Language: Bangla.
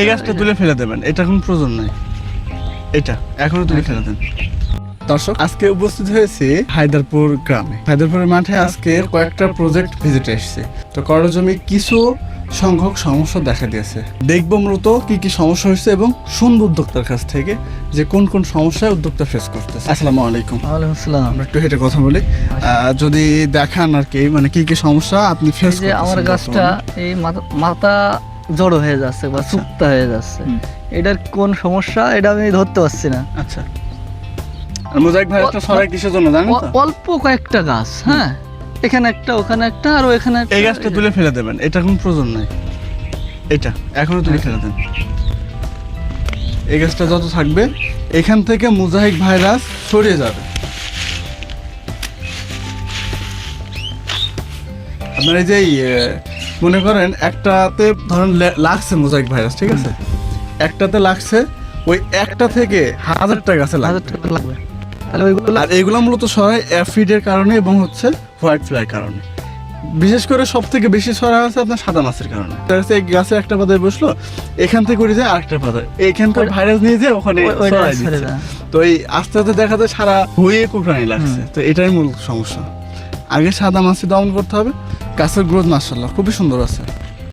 এই গাছটা তুলে ফেলে দেবেন, এটা কোনো প্রয়োজন নাই, এটা এখনো তুলে ফেলে দেন। দর্শক, আজকে উপস্থিত হয়েছি হায়দারপুর গ্রামে। হায়দারপুরের মাঠে আজকে কয়েকটা প্রজেক্ট ভিজিটে এসেছে। তো করলা জমি কিছু সংখ্যক সমস্যা দেখা দিয়েছে, দেখবো মূলত কি কি সমস্যা হয়েছে এবং শুনবো উদ্যোক্তার কাছ থেকে যে কোন কোন সমস্যায় উদ্যোক্তা ফেস করতেছে। আসসালামু আলাইকুম। ওয়ালাইকুম আসসালাম। আমরা একটু হেঁটে কথা বলি, যদি দেখান আর কি, মানে কি কি সমস্যা আপনি ফেস যে আমার গাছটা এই মাথা জড়ো হয়ে যাচ্ছে বা শুকতা হয়ে যাচ্ছে, এটার কোন সমস্যা এটা আমি ধরতে পারছি না। আচ্ছা, আর মোজাইক ভাই একটা সরাই কিসের জন্য জানেন তো? অল্প কয়েকটা গাছ, হ্যাঁ, এখানে একটা ওখানে একটা আর ওখানে একটা। এই গাছটা তুলে ফেলে দেবেন, এটা কোনো প্রয়োজন নাই, এটা এখনো তুলে ফেলে দেন। এই গাছটা যত থাকবে এখান থেকে মোজাইক ভাইরাস ছড়িয়ে যাবে। আপনার এই যে মনে করেন একটাতে ধরেন লাগছে মোজাইক ভাইরাস, ঠিক আছে, একটাতে লাগছে, ওই একটা থেকে হাজারটা গাছে লাগবে। তাহলে ওইগুলো আর এগুলো মূলত ছড়ায় অ্যাফিডের কারণে এবং হচ্ছে হোয়াইট ফ্লাই কারণে। বিশেষ করে সব থেকে বেশি ছড়া আছে আপনার সাদা মাছের কারণে। এই গাছে একটা পাতায় বসলো, এখান থেকে উড়ে যায় আরেকটা পাতায়, এইখানকার ভাইরাস নিয়ে যায় ওখানে ছড়ায় দিচ্ছে। তো এই আস্তে আস্তে দেখা যায় সারা হয়ে কুকরানি লাগছে। তো এটাই মূল সমস্যা। আগে সাদা মাছি দমন করতে হবে। গাছের গ্রোথ মাশাআল্লাহ খুবই সুন্দর আছে।